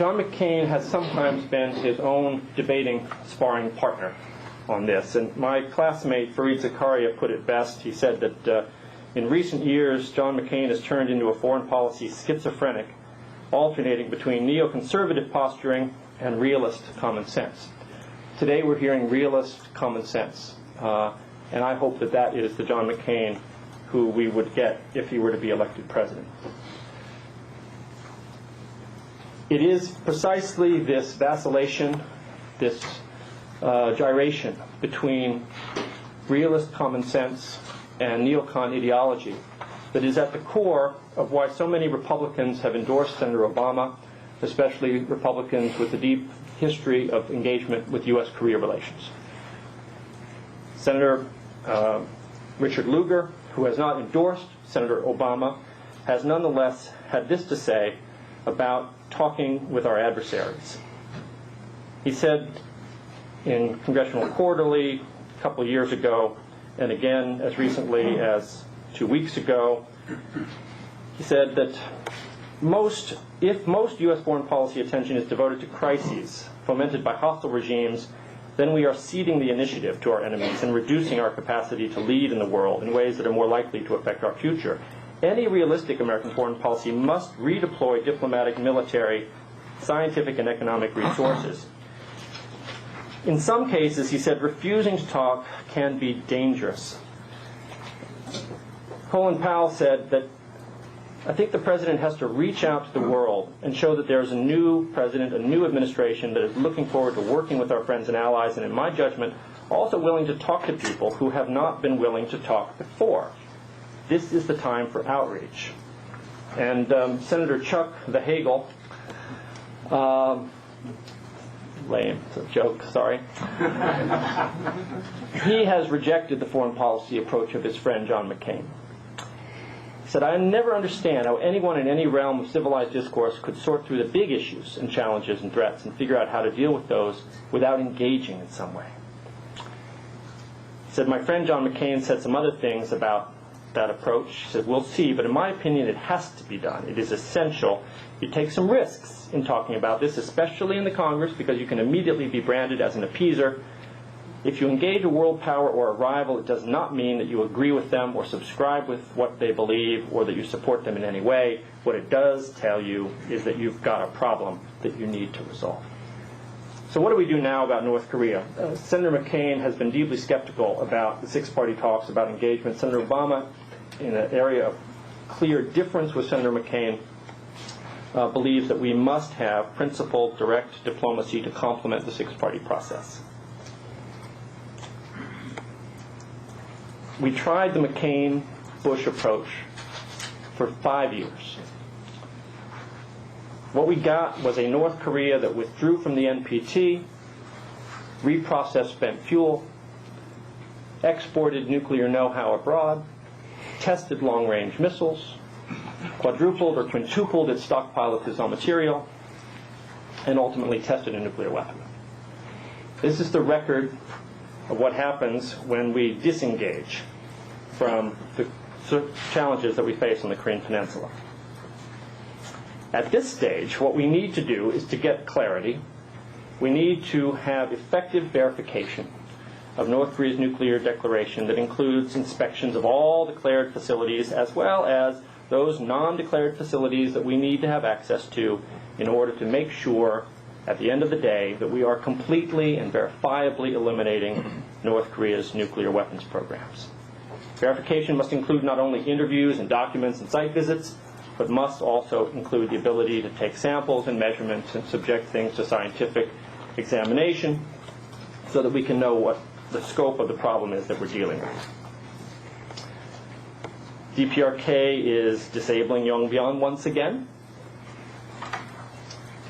John McCain has sometimes been his own debating sparring partner on this. And my classmate, Fareed Zakaria, put it best. He said that in recent years, John McCain has turned into a foreign policy schizophrenic, alternating between neoconservative posturing and realist common sense. Today we're hearing realist common sense. And I hope that that is the John McCain who we would get if he were to be elected president. It is precisely this vacillation, this gyration between realist common sense and neocon ideology that is at the core of why so many Republicans have endorsed Senator Obama, especially Republicans with a deep history of engagement with U.S. Korea relations. Senator Richard Lugar, who has not endorsed Senator Obama, has nonetheless had this to say about talking with our adversaries. He said in Congressional Quarterly a couple of years ago, and again as recently as 2 weeks ago, he said that if most U.S. foreign policy attention is devoted to crises fomented by hostile regimes, then we are ceding the initiative to our enemies and reducing our capacity to lead in the world in ways that are more likely to affect our future. Any realistic American foreign policy must redeploy diplomatic, military, scientific, and economic resources. In some cases, he said, refusing to talk can be dangerous. Colin Powell said that I think the president has to reach out to the world and show that there's a new president, a new administration that is looking forward to working with our friends and allies, and in my judgment, also willing to talk to people who have not been willing to talk before. This is the time for outreach. And Senator Chuck the Hagel, lame, it's a joke, sorry. He has rejected the foreign policy approach of his friend John McCain. He said, I never understand how anyone in any realm of civilized discourse could sort through the big issues and challenges and threats and figure out how to deal with those without engaging in some way. He said, my friend John McCain said some other things about that approach. He said, we'll see, but in my opinion, it has to be done. It is essential. You take some risks in talking about this, especially in the Congress, because you can immediately be branded as an appeaser. If you engage a world power or a rival, it does not mean that you agree with them or subscribe with what they believe or that you support them in any way. What it does tell you is that you've got a problem that you need to resolve. So what do we do now about North Korea? Senator McCain has been deeply skeptical about the six-party talks about engagement. Senator Obama, in an area of clear difference with Senator McCain, believes that we must have principled, direct diplomacy to complement the six-party process. We tried the McCain-Bush approach for 5 years. What we got was a North Korea that withdrew from the NPT, reprocessed spent fuel, exported nuclear know-how abroad, tested long-range missiles, quadrupled or quintupled its stockpile of fissile material, and ultimately tested a nuclear weapon. This is the record of what happens when we disengage from the challenges that we face on the Korean Peninsula. At this stage, what we need to do is to get clarity. We need to have effective verification of North Korea's nuclear declaration that includes inspections of all declared facilities as well as those non-declared facilities that we need to have access to in order to make sure at the end of the day that we are completely and verifiably eliminating North Korea's nuclear weapons programs. Verification must include not only interviews and documents and site visits, but must also include the ability to take samples and measurements and subject things to scientific examination so that we can know what the scope of the problem is that we're dealing with. DPRK is disabling Yongbyon once again.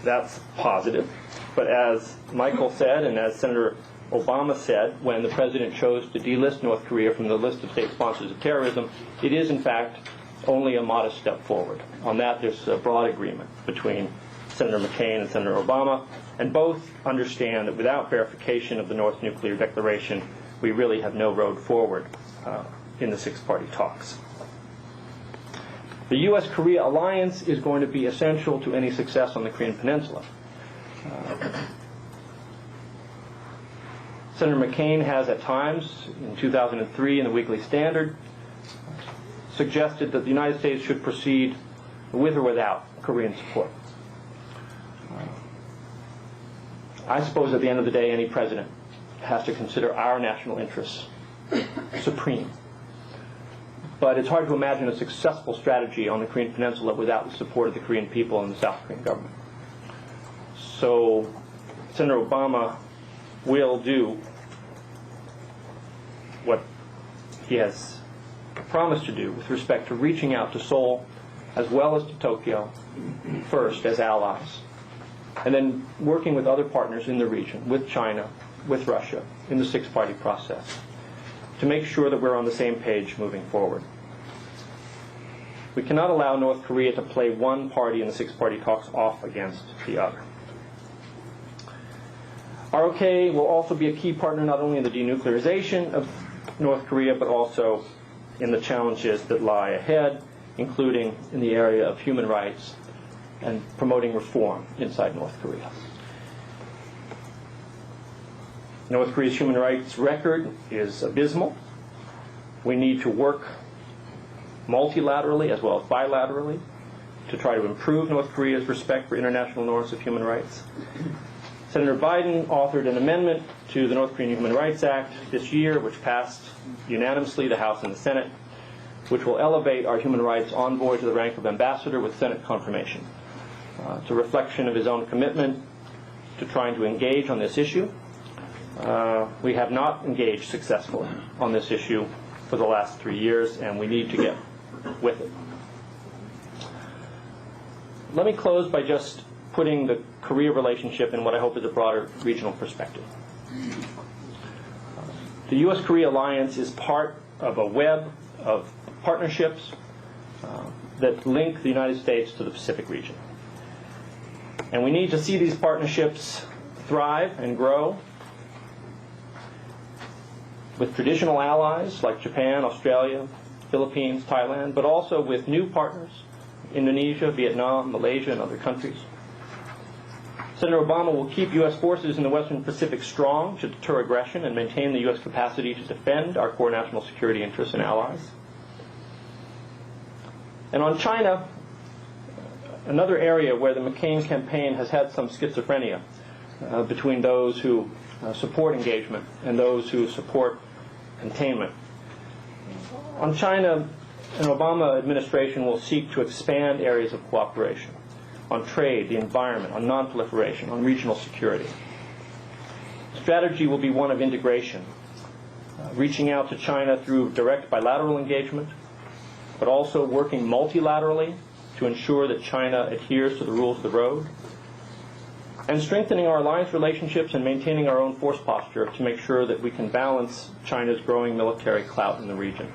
That's positive. But as Michael said, and as Senator Obama said, when the president chose to delist North Korea from the list of state sponsors of terrorism, it is in fact only a modest step forward. On that, there's a broad agreement between Senator McCain and Senator Obama, and both understand that without verification of the North Nuclear Declaration, we really have no road forward in the six-party talks. The U.S. Korea alliance is going to be essential to any success on the Korean Peninsula. Senator McCain has at times, in 2003 in the Weekly Standard, suggested that the United States should proceed with or without Korean support. I suppose at the end of the day, any president has to consider our national interests supreme. But it's hard to imagine a successful strategy on the Korean Peninsula without the support of the Korean people and the South Korean government. So Senator Obama will do what he has promised to do with respect to reaching out to Seoul as well as to Tokyo first as allies, and then working with other partners in the region, with China, with Russia, in the six-party process, to make sure that we're on the same page moving forward. We cannot allow North Korea to play one party in the six-party talks off against the other. ROK will also be a key partner not only in the denuclearization of North Korea, but also in the challenges that lie ahead, including in the area of human rights and promoting reform inside North Korea. North Korea's human rights record is abysmal. We need to work multilaterally as well as bilaterally to try to improve North Korea's respect for international norms of human rights. Senator Biden authored an amendment to the North Korean Human Rights Act this year, which passed unanimously the House and the Senate, which will elevate our human rights envoy to the rank of ambassador with Senate confirmation. It's a reflection of his own commitment to trying to engage on this issue. We have not engaged successfully on this issue for the last 3 years, and we need to get with it. Let me close by just putting the Korea relationship in what I hope is a broader regional perspective. The U.S. Korea alliance is part of a web of partnerships that link the United States to the Pacific region. And we need to see these partnerships thrive and grow with traditional allies like Japan, Australia, Philippines, Thailand, but also with new partners, Indonesia, Vietnam, Malaysia, and other countries. Senator Obama will keep U.S. forces in the Western Pacific strong to deter aggression and maintain the U.S. capacity to defend our core national security interests and allies. And on China, another area where the McCain campaign has had some schizophrenia between those who support engagement and those who support containment. On China, an Obama administration will seek to expand areas of cooperation on trade, the environment, on non-proliferation, on regional security. Strategy will be one of integration, reaching out to China through direct bilateral engagement, but also working multilaterally to ensure that China adheres to the rules of the road, and strengthening our alliance relationships and maintaining our own force posture to make sure that we can balance China's growing military clout in the region.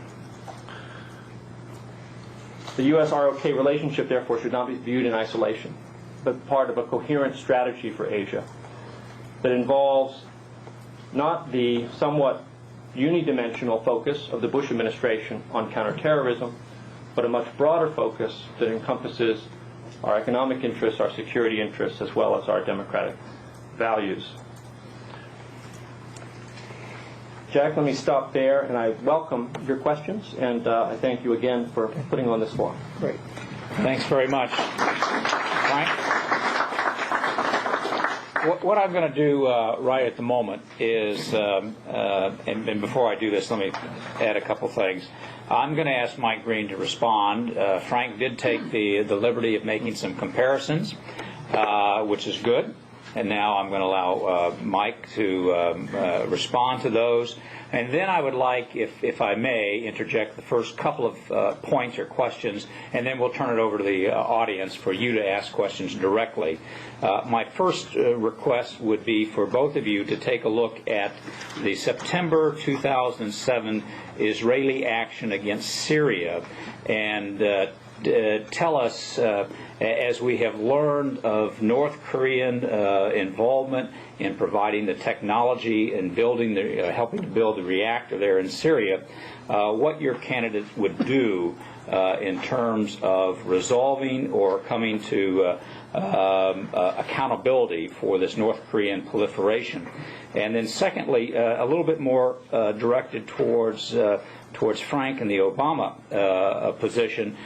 The U.S.-ROK relationship, therefore, should not be viewed in isolation, but part of a coherent strategy for Asia that involves not the somewhat unidimensional focus of the Bush administration on counterterrorism, but a much broader focus that encompasses our economic interests, our security interests, as well as our democratic values. Jack, let me stop there, and I welcome your questions, and I thank you again for putting on this forum. Great. Thanks very much, Frank. What I'm going to do right at the moment is, and before I do this, let me add a couple things. I'm going to ask Mike Green to respond. Frank did take the liberty of making some comparisons, which is good. And now I'm going to allow Mike to respond to those. And then I would like, if I may, interject the first couple of points or questions, and then we'll turn it over to the audience for you to ask questions directly. My first request would be for both of you to take a look at the September 2007 Israeli action against Syria and tell us, as we have learned of North Korean involvement in providing the technology and building helping to build the reactor there in Syria, what your candidates would do in terms of resolving or coming to accountability for this North Korean proliferation. And then secondly, a little bit more directed towards Frank and the Obama position.